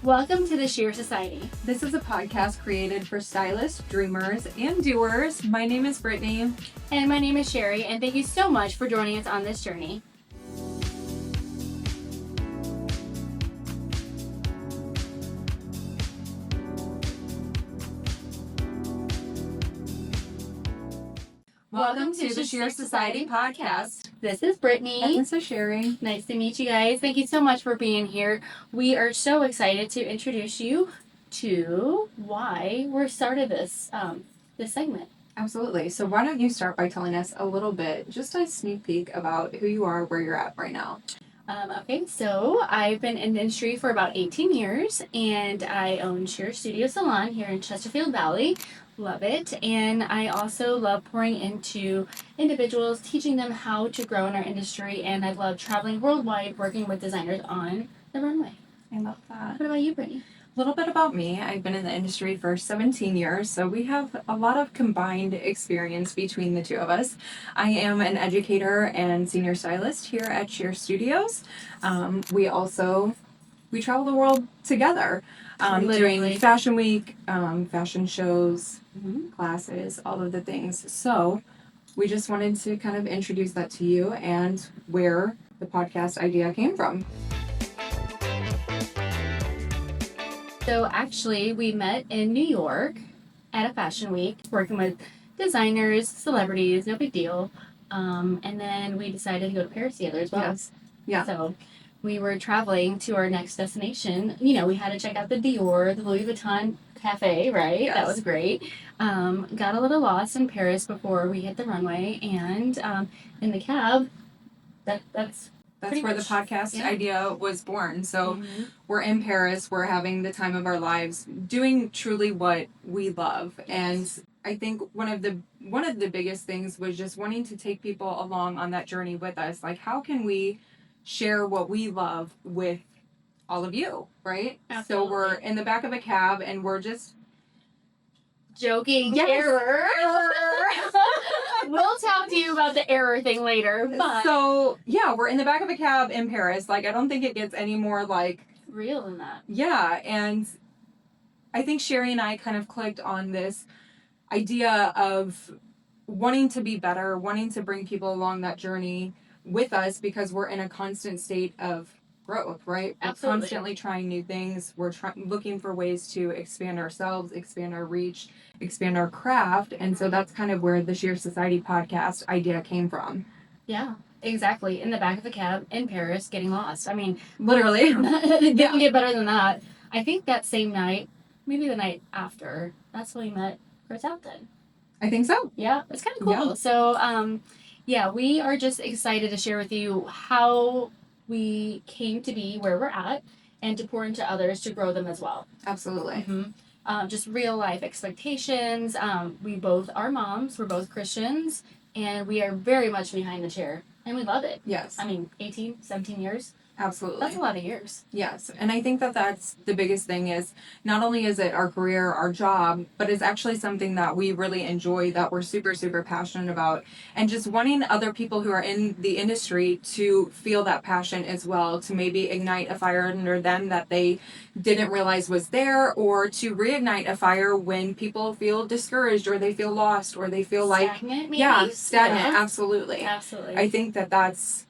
Welcome to the Shear Society. This is a podcast created for stylists, dreamers, and doers. My name is Brittany. And my name is Sherry, and thank you so much for joining us on this journey. Welcome to the Shear Society Podcast. This is Brittany. And this is Sherry. Nice to meet you guys. Thank you so much for being here. We are so excited to introduce you to why we started this segment. Absolutely. So why don't you start by telling us a little bit, just a sneak peek about who you are, where you're at right now. Okay, so I've been in the industry for about 18 years, and I own Shear Studio Salon here in Chesterfield Valley. Love it. And I also love pouring into individuals, teaching them how to grow in our industry, and I love traveling worldwide, working with designers on the runway. I love that. What about you, Brittany? A little bit about me. I've been in the industry for 17 years, so we have a lot of combined experience between the two of us. I am an educator and senior stylist here at Shear Studios. We travel the world together doing fashion week, fashion shows, classes, all of the things. So we just wanted to kind of introduce that to you and where the podcast idea came from. So actually, we met in New York at a fashion week, working with designers, celebrities, no big deal. And then we decided to go to Paris together as well. Yes. Yeah. So we were traveling to our next destination. You know, we had to check out the Dior, the Louis Vuitton cafe, right? Yes. That was great. Got a little lost in Paris before we hit the runway, and in the cab, that's where the podcast idea was born. So we're in Paris, we're having the time of our lives, doing truly what we love. And I think one of the biggest things was just wanting to take people along on that journey with us. Like, how can we share what we love with all of you, right? Absolutely. So we're in the back of a cab and we're just joking. Yes. Error. We'll talk to you about the error thing later. But so yeah, we're in the back of a cab in Paris. Like, I don't think it gets any more like real than that. Yeah, and I think Sherry and I kind of clicked on this idea of wanting to be better, wanting to bring people along that journey with us because we're in a constant state of growth, right? Absolutely. We're constantly trying new things. We're looking for ways to expand ourselves, expand our reach, expand our craft. And so that's kind of where the Shear Society podcast idea came from. Yeah, exactly. In the back of a cab in Paris, getting lost. I mean, literally. It didn't get better than that. I think that same night, maybe the night after, that's when we met Chris Hampton. I think so. Yeah, it's kind of cool. Yeah. So, we are just excited to share with you how we came to be where we're at and to pour into others to grow them as well. Absolutely. Just real life expectations. We both are moms. We're both Christians, and we are very much behind the chair, and we love it. Yes. I mean, 18, 17 years. Absolutely. That's a lot of years. Yes. And I think that that's the biggest thing is not only is it our career, our job, but it's actually something that we really enjoy, that we're super, super passionate about. And just wanting other people who are in the industry to feel that passion as well, to maybe ignite a fire under them that they didn't realize was there, or to reignite a fire when people feel discouraged or they feel lost or they feel Stagnant, maybe? Yeah, stagnant. Yeah. Absolutely. Absolutely. I think that that's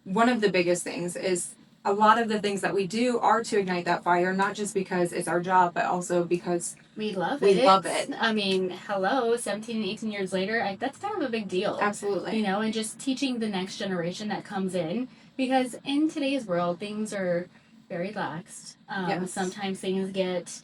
one of the biggest things is a lot of the things that we do are to ignite that fire, not just because it's our job, but also because we love it. I mean, hello, 17 and 18 years later, that's kind of a big deal. Absolutely. You know, and just teaching the next generation that comes in, because in today's world, things are very laxed. Yes. Sometimes things get,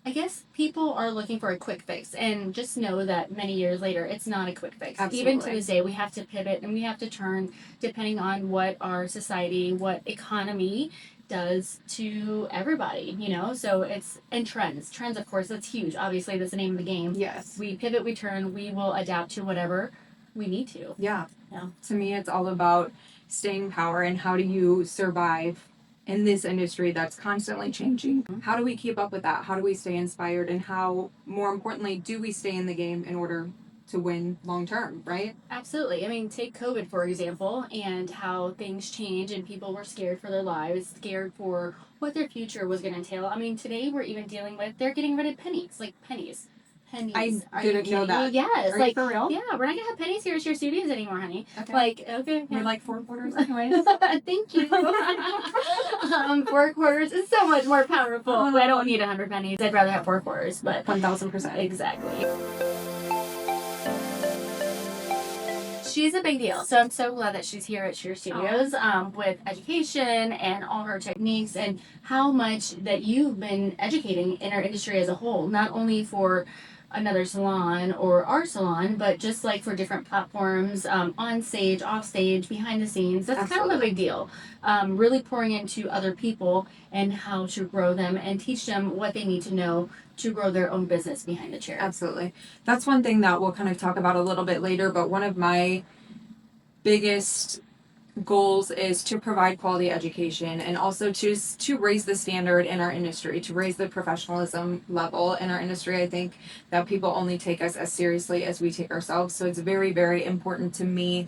I guess people are looking for a quick fix, and just know that many years later, it's not a quick fix. Absolutely. Even to this day, we have to pivot and we have to turn depending on what our society, what economy does to everybody, you know? So it's, and trends, of course, that's huge. Obviously, that's the name of the game. Yes. We pivot, we turn, we will adapt to whatever we need to. Yeah. Yeah. To me, it's all about staying power and how do you survive in this industry that's constantly changing. How do we keep up with that? How do we stay inspired? And how, more importantly, do we stay in the game in order to win long term, right? Absolutely. I mean, take COVID, for example, and how things change and people were scared for their lives, scared for what their future was going to entail. I mean, today we're even dealing with, they're getting rid of pennies, like pennies. Pennies. I Are you didn't know kidding that. me? Yes. Are like, you for real? Yeah, we're not going to have pennies here at Shear Studios anymore, honey. Okay. Like, okay. We're Yeah. like 4 quarters anyways. Thank you. 4 quarters is so much more powerful. I don't need 100 pennies. I'd rather have 4 quarters, but 1000%. exactly. She's a big deal. So I'm so glad that she's here at Shear Studios with education and all her techniques and how much that you've been educating in our industry as a whole, not only for another salon or our salon, but just like for different platforms, on stage, off stage, behind the scenes. That's kind of a big deal. Really pouring into other people and how to grow them and teach them what they need to know to grow their own business behind the chair. Absolutely. That's one thing that we'll kind of talk about a little bit later, but one of my biggest goals is to provide quality education and also to raise the standard in our industry, to raise the professionalism level in our industry. I think that people only take us as seriously as we take ourselves. So it's very, very important to me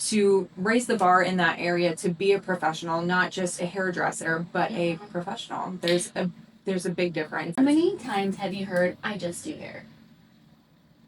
to raise the bar in that area, to be a professional, not just a hairdresser, but a professional. There's a big difference. How many times have you heard, I just do hair?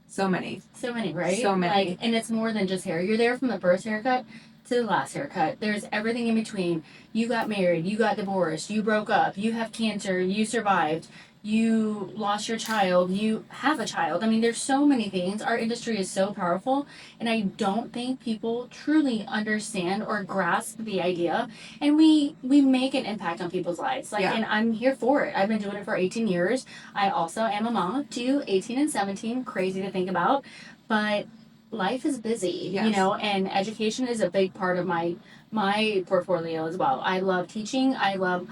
So many. So many, right? So many. Like, and it's more than just hair. You're there from the first haircut to the last haircut. There's everything in between. You got married, you got divorced, you broke up, you have cancer, you survived, you lost your child, you have a child. I mean, there's so many things. Our industry is so powerful, and I don't think people truly understand or grasp the idea. And we make an impact on people's lives. Like, and I'm here for it. I've been doing it for 18 years. I also am a mom of 2, 18 and 17. Crazy to think about, but life is busy, you know, and education is a big part of my portfolio as well. I love teaching. I love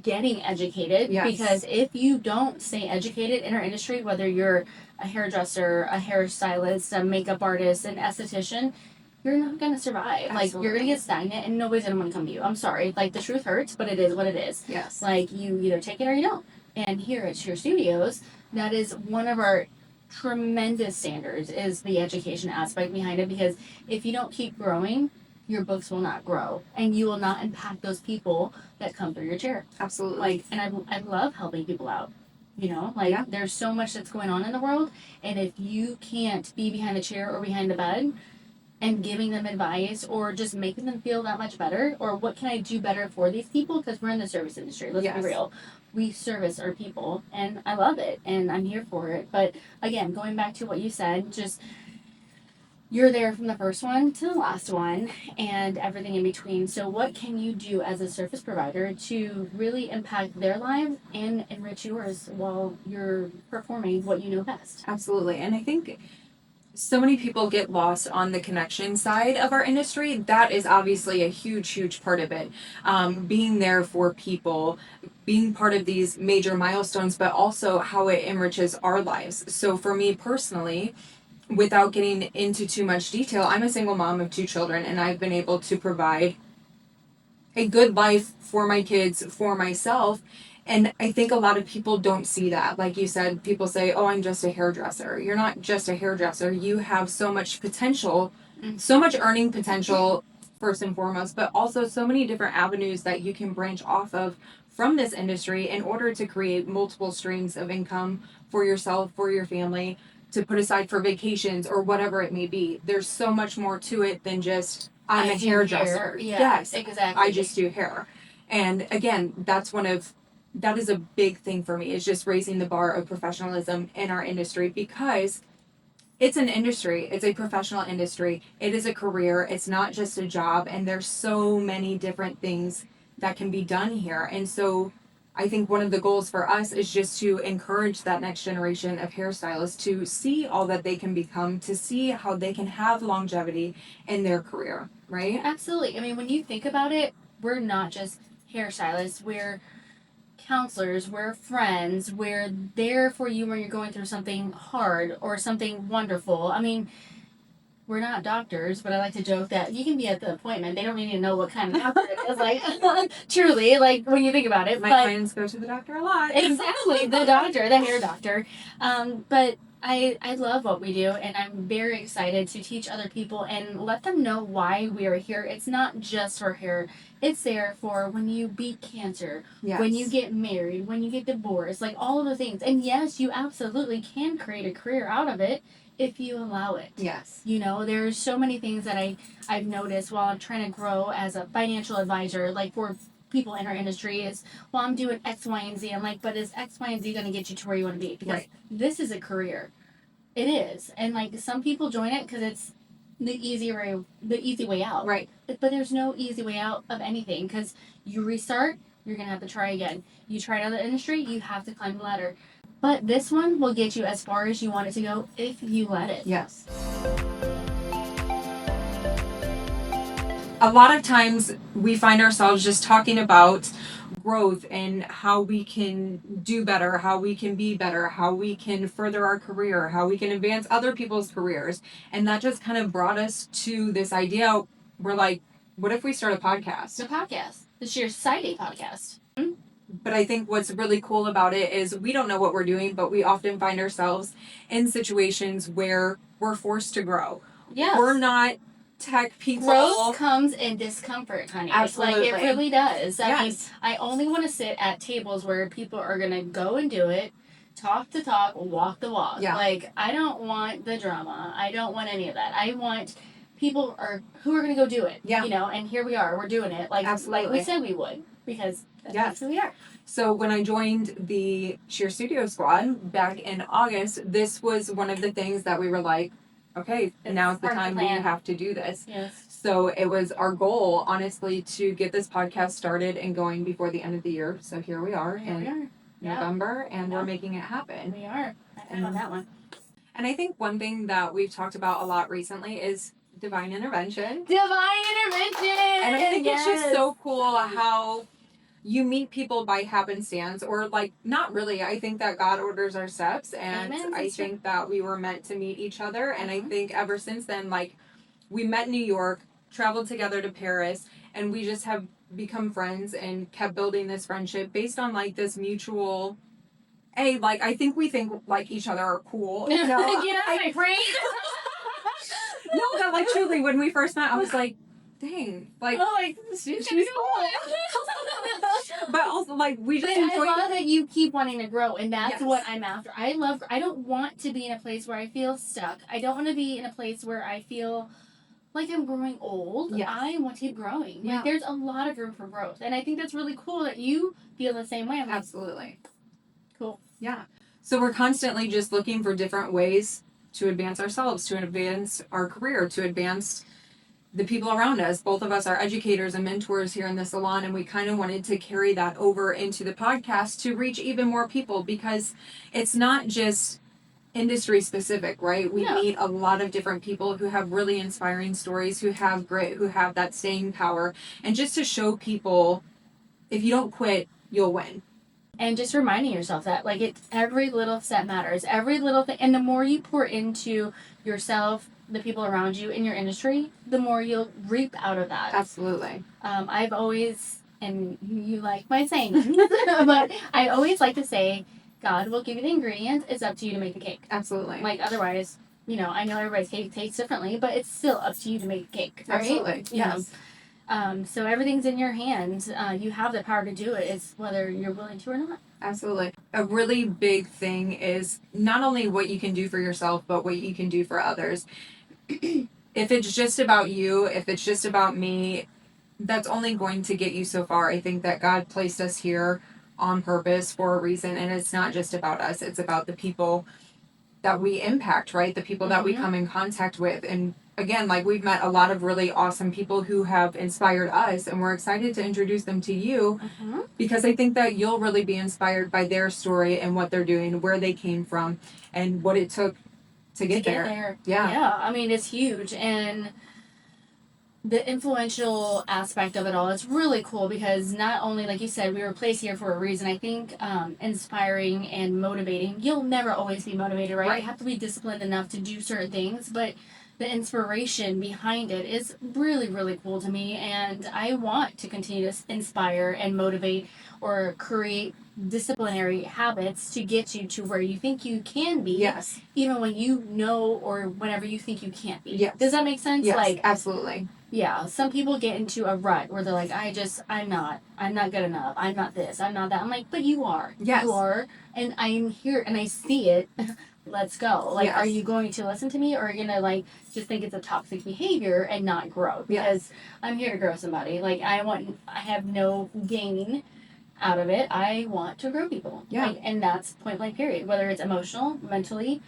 getting educated because if you don't stay educated in our industry, whether you're a hairdresser, a hairstylist, a makeup artist, an esthetician, you're not going to survive. Absolutely. Like, you're going to get stagnant and nobody's going to want to come to you. I'm sorry. Like, the truth hurts, but it is what it is. Yes. Like, you either take it or you don't. And here at Shear Studios, that is one of our tremendous standards, is the education aspect behind it, because if you don't keep growing, your books will not grow and you will not impact those people that come through your chair. Absolutely. Like, and I love helping people out, you know, like there's so much that's going on in the world, and if you can't be behind the chair or behind the bed and giving them advice or just making them feel that much better, or what can I do better for these people, because we're in the service industry, let's be real. We service our people, and I love it, and I'm here for it. But again, going back to what you said, just you're there from the first one to the last one and everything in between. So what can you do as a service provider to really impact their lives and enrich yours while you're performing what you know best? Absolutely. And I think so many people get lost on the connection side of our industry. That is obviously a huge, huge part of it. Being there for people, being part of these major milestones, but also how it enriches our lives. So for me personally, without getting into too much detail, I'm a single mom of 2 children, and I've been able to provide a good life for my kids, for myself. And I think a lot of people don't see that. Like you said, people say, oh, I'm just a hairdresser. You're not just a hairdresser. You have so much potential, so much earning potential, first and foremost, but also so many different avenues that you can branch off of from this industry in order to create multiple streams of income for yourself, for your family, to put aside for vacations or whatever it may be. There's so much more to it than just, I'm a hairdresser. Yes, exactly. I just do hair. And again, that is a big thing for me, is just raising the bar of professionalism in our industry, because it's an industry. It's a professional industry. It is a career. It's not just a job. And there's so many different things that can be done here. And so I think one of the goals for us is just to encourage that next generation of hairstylists to see all that they can become, to see how they can have longevity in their career, right? Absolutely. I mean, when you think about it, we're not just hairstylists. We're counselors, we're friends, we're there for you when you're going through something hard or something wonderful. I mean, we're not doctors, but I like to joke that you can be at the appointment. They don't need to know what kind of doctor it is. Like, truly, like, when you think about it. My clients go to the doctor a lot. Exactly, the doctor, the hair doctor. But I love what we do, and I'm very excited to teach other people and let them know why we are here. It's not just for here, it's there for when you beat cancer, Yes. when you get married, when you get divorced, like all of the things. And yes, you absolutely can create a career out of it if you allow it. Yes. You know, there's so many things that I've noticed while I'm trying to grow as a financial advisor, like for people in our industry is, well, I'm doing X, Y, and Z. I'm like, but is X, Y, and Z going to get you to where you want to be? Because Right. this is a career. It is. And like some people join it because it's the easy way out. Right. But there's no easy way out of anything because you restart, you're going to have to try again. You try another industry, you have to climb the ladder. But this one will get you as far as you want it to go if you let it. Yes. A lot of times we find ourselves just talking about growth and how we can do better, how we can be better, how we can further our career, how we can advance other people's careers. And that just kind of brought us to this idea. We're like, what if we start a podcast? The podcast, the Shear Society Podcast. But I think what's really cool about it is we don't know what we're doing, but we often find ourselves in situations where we're forced to grow. Yes. We're not tech people. Growth comes in discomfort, honey. Absolutely. Like, it really does. I mean, Yes. I only want to sit at tables where people are going to go and do it, talk the talk, walk the walk. Yeah. Like, I don't want the drama. I don't want any of that. I want people who are going to go do it. Yeah. You know, and here we are. We're doing it. Like Absolutely. we said we would. Because Yes. that's who we are. So when I joined the Shear Studio Squad back in August, this was one of the things that we were like, okay, now's the part of the time we plan. have to do this. Yes. So it was our goal, honestly, to get this podcast started and going before the end of the year. So here we are Here we in are. Yeah, November, and Yeah. we're making it happen. we are. I found that one. And I think one thing that we've talked about a lot recently is divine intervention. Divine intervention! And I think it's just Yes. so cool how you meet people by happenstance, or like not really. I think that God orders our steps, and Amen. I That's think that we were meant to meet each other. And I Mhm. think ever since then, like we met in New York, traveled together to Paris, and we just have become friends and kept building this friendship based on like this mutual. Hey, like I think we think like each other are cool. Get out of my brain! No, but like truly, when we first met, I was like, dang, like. Oh, like, she's cool. But also, like, we just But I enjoy. love that you keep wanting to grow, and that's Yes. what I'm after. I don't want to be in a place where I feel stuck. I don't want to be in a place where I feel like I'm growing old. Yes. I want to keep growing. Yeah. Like, there's a lot of room for growth, and I think that's really cool that you feel the same way. I'm like, Absolutely. cool. Yeah. So we're constantly just looking for different ways to advance ourselves, to advance our career, to advance the people around us. Both of us are educators and mentors here in the salon, and we kind of wanted to carry that over into the podcast to reach even more people, because it's not just industry specific, right? We No. meet a lot of different people who have really inspiring stories, who have grit, who have that staying power, and just to show people, if you don't quit, you'll win. And just reminding yourself that, like, every little step matters. Every little thing. And the more you pour into yourself, the people around you in your industry, the more you'll reap out of that. Absolutely. I've always, and you like my saying, but I always like to say, God will give you the ingredients. It's up to you to make the cake. Absolutely. Like, otherwise, you know, I know everybody's cake tastes differently, but it's still up to you to make the cake. Right? Absolutely. You know? Yes. So everything's in your hands. You have the power to do it. It's whether you're willing to or not. Absolutely. A really big thing is not only what you can do for yourself, but what you can do for others. If it's just about you, if it's just about me, that's only going to get you so far. I think that God placed us here on purpose for a reason, and it's not just about us. It's about the people that we impact, right? The people that we Mhm. come in contact with. And again, like we've met a lot of really awesome people who have inspired us, and we're excited to introduce them to you, because I think that you'll really be inspired by their story and what they're doing, where they came from, and what it took to get there. Yeah. Yeah. I mean, it's huge. And the influential aspect of it all is really cool because not only, like you said, we were placed here for a reason. I think inspiring and motivating. You'll never always be motivated, right? Right. You have to be disciplined enough to do certain things, but the inspiration behind it is really, really cool to me. And I want to continue to inspire and motivate or create disciplinary habits to get you to where you think you can be. Yes. Even when you know or whenever you think you can't be. Yes. Does that make sense? Yes, like, absolutely. Yeah, some people get into a rut where they're like, I'm not good enough. I'm not this, I'm not that. I'm like, but you are. Yes. You are. And I'm here and I see it. Let's go. Like, Yes. Are you going to listen to me or are you going to, like, just think it's a toxic behavior and not grow? Because Yes. I'm here to grow somebody. Like, I have no gain out of it. I want to grow people. Yeah. Like, and that's point blank period. Whether it's emotional, mentally,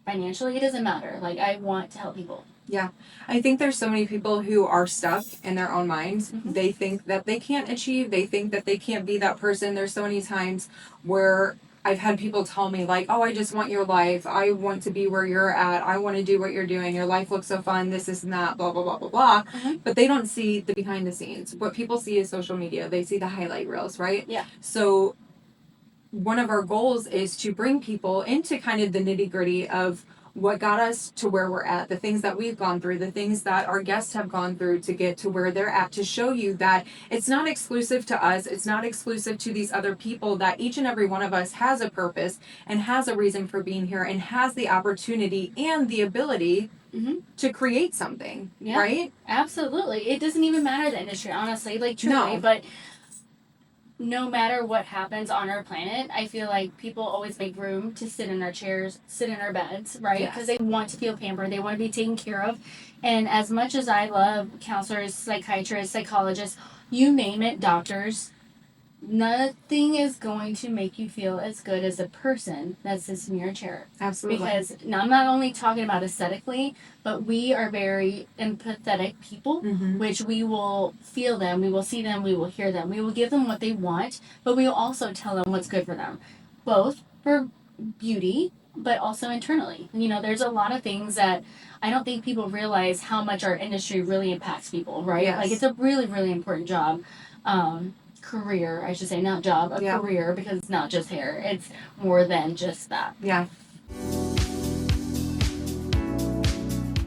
financially, it doesn't matter. Like, I want to help people. Yeah. I think there's so many people who are stuck in their own minds. Mm-hmm. They think that they can't achieve. They think that they can't be that person. There's so many times where I've had people tell me, like, oh, I just want your life. I want to be where you're at. I want to do what you're doing. Your life looks so fun. This and that, blah, blah, blah, blah, blah. Mm-hmm. But they don't see the behind the scenes. What people see is social media. They see the highlight reels, right? Yeah. So one of our goals is to bring people into kind of the nitty gritty of what got us to where we're at, the things that we've gone through, the things that our guests have gone through to get to where they're at, to show you that it's not exclusive to us, it's not exclusive to these other people, that each and every one of us has a purpose and has a reason for being here and has the opportunity and the ability to create something, right? Absolutely. It doesn't even matter the industry, honestly, like truly, No. but no matter what happens on our planet, I feel like people always make room to sit in our chairs, sit in our beds, right? Because they want to feel pampered, they want to be taken care of. And as much as I love counselors, psychiatrists, psychologists, you name it, doctors, nothing is going to make you feel as good as a person that sits in your chair. Absolutely. Because now I'm not only talking about aesthetically, but we are very empathetic people, which we will feel them, we will see them, we will hear them, we will give them what they want, but we will also tell them what's good for them, both for beauty, but also internally. You know, there's a lot of things that I don't think people realize how much our industry really impacts people, right? Yes. Like, it's a really, really important job. Career, I should say, not job, a career, because it's not just hair. It's more than just that. Yeah.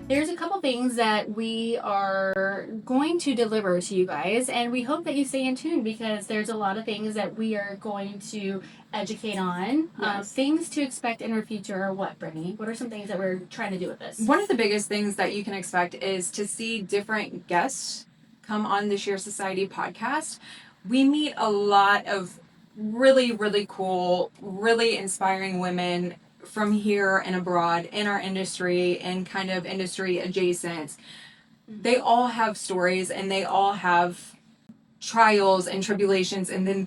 There's a couple things that we are going to deliver to you guys, and we hope that you stay in tune because there's a lot of things that we are going to educate on. Yes. Things to expect in our future are what, Brittany? What are some things that we're trying to do with this? One of the biggest things that you can expect is to see different guests come on the Shear Society podcast. We meet a lot of really, really cool, really inspiring women from here and abroad in our industry and kind of industry adjacent. They all have stories and they all have trials and tribulations and then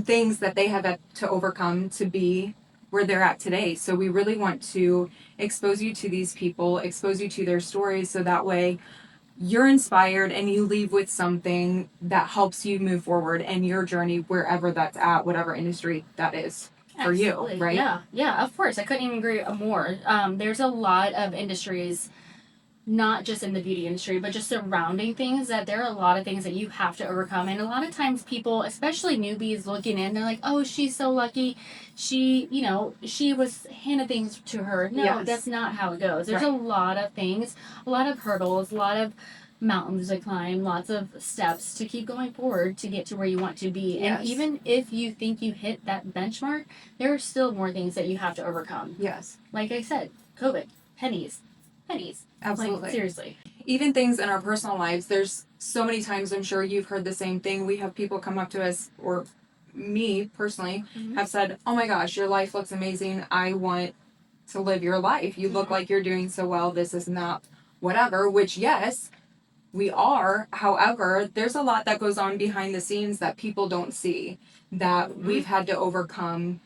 things that they have to overcome to be where they're at today. So we really want to expose you to these people, expose you to their stories, so that way you're inspired and you leave with something that helps you move forward in your journey wherever that's at, whatever industry that is for you, right? Yeah, of course. I couldn't even agree more. There's a lot of industries, not just in the beauty industry, but just surrounding things, that there are a lot of things that you have to overcome. And a lot of times people, especially newbies looking in, they're like, oh, she's so lucky. She was handed things to her. No, that's not how it goes. There's a lot of things, a lot of hurdles, a lot of mountains to climb, lots of steps to keep going forward to get to where you want to be. And even if you think you hit that benchmark, there are still more things that you have to overcome. Yes. Like I said, COVID, pennies. Absolutely. Like, seriously. Even things in our personal lives, there's so many times, I'm sure you've heard the same thing. We have people come up to us, or me personally, have said, oh my gosh, your life looks amazing. I want to live your life. You look like you're doing so well. This is not whatever, which yes, we are. However, there's a lot that goes on behind the scenes that people don't see, that we've had to overcome,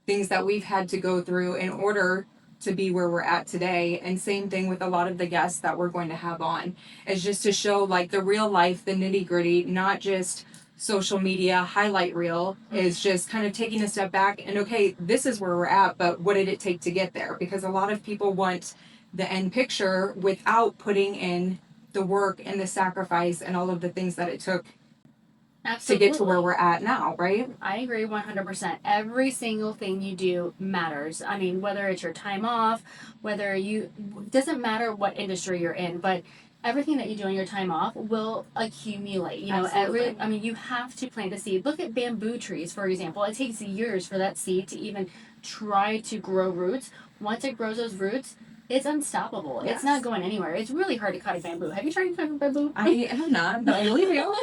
things that we've had to go through in order to be where we're at today. And same thing with a lot of the guests that we're going to have on, is just to show like the real life, the nitty gritty, not just social media highlight reel, is just kind of taking a step back and, okay, this is where we're at, but what did it take to get there? Because a lot of people want the end picture without putting in the work and the sacrifice and all of the things that it took Absolutely. to get to where we're at now, right? I agree 100%. Every single thing you do matters. I mean, whether it's your time off, doesn't matter what industry you're in, but everything that you do on your time off will accumulate. Absolutely. You have to plant a seed. Look at bamboo trees, for example. It takes years for that seed to even try to grow roots. Once it grows those roots, it's unstoppable. Yes. It's not going anywhere. It's really hard to cut a bamboo. Have you tried cutting bamboo? I have not, but I believe you.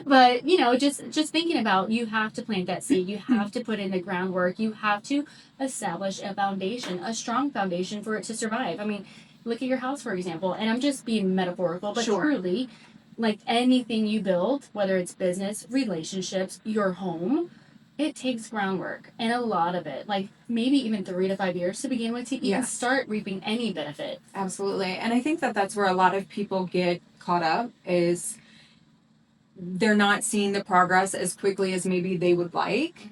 But just thinking about, you have to plant that seed. You have to put in the groundwork. You have to establish a foundation, a strong foundation for it to survive. I mean, look at your house, for example. And I'm just being metaphorical, but Sure. truly, like anything you build, whether it's business, relationships, your home, it takes groundwork, and a lot of it, like maybe even 3 to 5 years to begin with, to even Yes. start reaping any benefit. Absolutely. And I think that that's where a lot of people get caught up, is they're not seeing the progress as quickly as maybe they would like.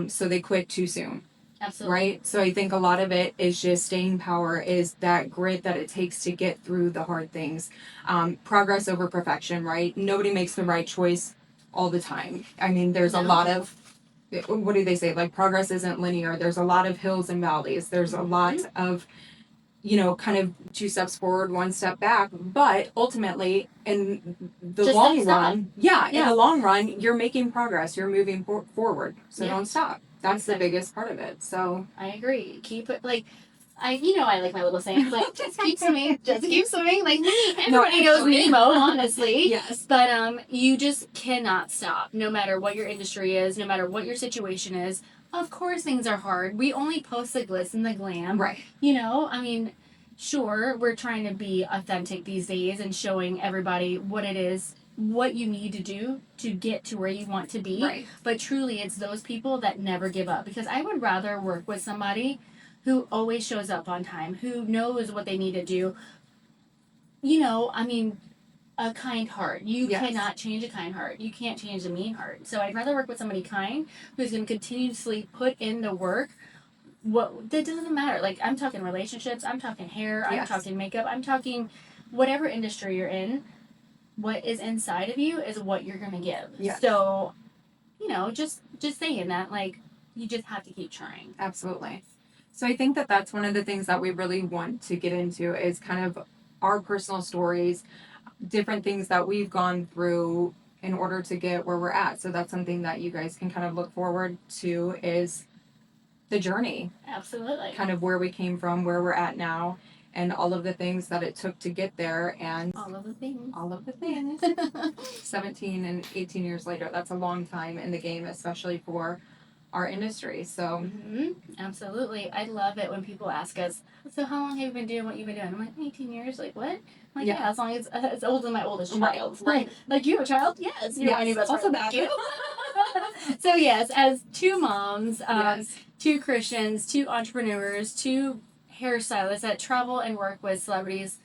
So they quit too soon. Absolutely. Right? So I think a lot of it is just staying power, is that grit that it takes to get through the hard things. Progress over perfection, right? Nobody makes the right choice all the time. I mean, there's a No. lot of, what do they say? Like, progress isn't linear. There's a lot of hills and valleys. There's a lot of, kind of 2 steps forward, 1 step back. But ultimately, in the Just long don't stop. run, in the long run, you're making progress. You're moving forward. So Yeah. don't stop. That's the Exactly. biggest part of it. So I agree. Keep it like, I like my little sayings, like just keep swimming, like me. Everybody knows actually. Nemo, honestly. yes. But you just cannot stop, no matter what your industry is, no matter what your situation is. Of course, things are hard. We only post the glitz and the glam. Right. I mean, sure, we're trying to be authentic these days and showing everybody what it is, what you need to do to get to where you want to be. Right. But truly, it's those people that never give up, because I would rather work with somebody who always shows up on time, who knows what they need to do. I mean, a kind heart. You Yes. cannot change a kind heart. You can't change a mean heart. So I'd rather work with somebody kind, who's going to continuously put in the work. That doesn't matter. Like, I'm talking relationships, I'm talking hair, I'm Yes. talking makeup, I'm talking whatever industry you're in. What is inside of you is what you're going to give. Yes. So, just saying that, like, you just have to keep trying. Absolutely. So I think that that's one of the things that we really want to get into, is kind of our personal stories, different things that we've gone through in order to get where we're at. So that's something that you guys can kind of look forward to, is the journey, Absolutely. kind of where we came from, where we're at now, and all of the things that it took to get there, and All of the things. 17 and 18 years later, that's a long time in the game, especially for our industry. So Absolutely. I love it when people ask us, so how long have you been doing what you've been doing? I'm like, 18 years. Like, what? I'm like, yeah, as long as old as my oldest child. Right. Like, you have a child? Yes. You're my new best Also friend. that. You. So yes, as 2 moms, Yes. 2 Christians, 2 entrepreneurs, 2 hairstylists that travel and work with celebrities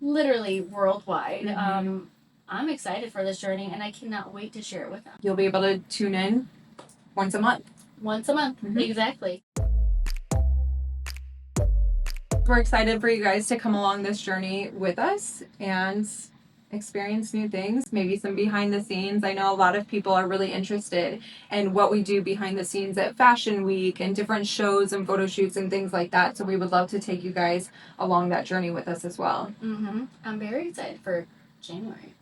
literally worldwide. I'm excited for this journey, and I cannot wait to share it with them. You'll be able to tune in once a month. Once a month. Exactly. We're excited for you guys to come along this journey with us and experience new things, maybe some behind the scenes. I know a lot of people are really interested in what we do behind the scenes at Fashion Week and different shows and photo shoots and things like that. So we would love to take you guys along that journey with us as well. I'm very excited for January.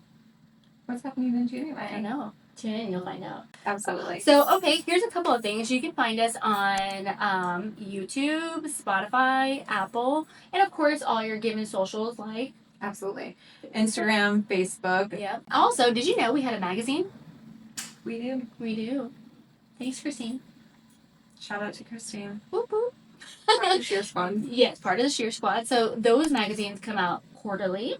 What's happening in January? I know. Tune in, you'll find out. Absolutely. So, okay, here's a couple of things. You can find us on YouTube, Spotify, Apple, and of course all your given socials like Absolutely. Instagram, Facebook. Yep. Also, did you know we had a magazine? We do. We do. Thanks, Christine. Shout out to Christine. Whoop whoop. Shear Squad. Yes, part of the Shear Squad. So those magazines come out quarterly,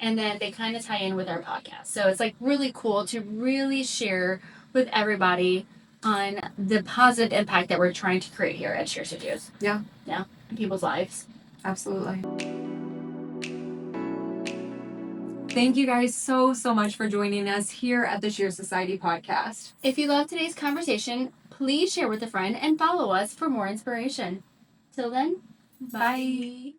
and then they kind of tie in with our podcast. So it's like really cool to really share with everybody on the positive impact that we're trying to create here at Shear Studios. Yeah. Yeah, in people's lives. Absolutely. Thank you guys so much for joining us here at the Shear Society Podcast. If you love today's conversation, please share with a friend and follow us for more inspiration. Till then, bye.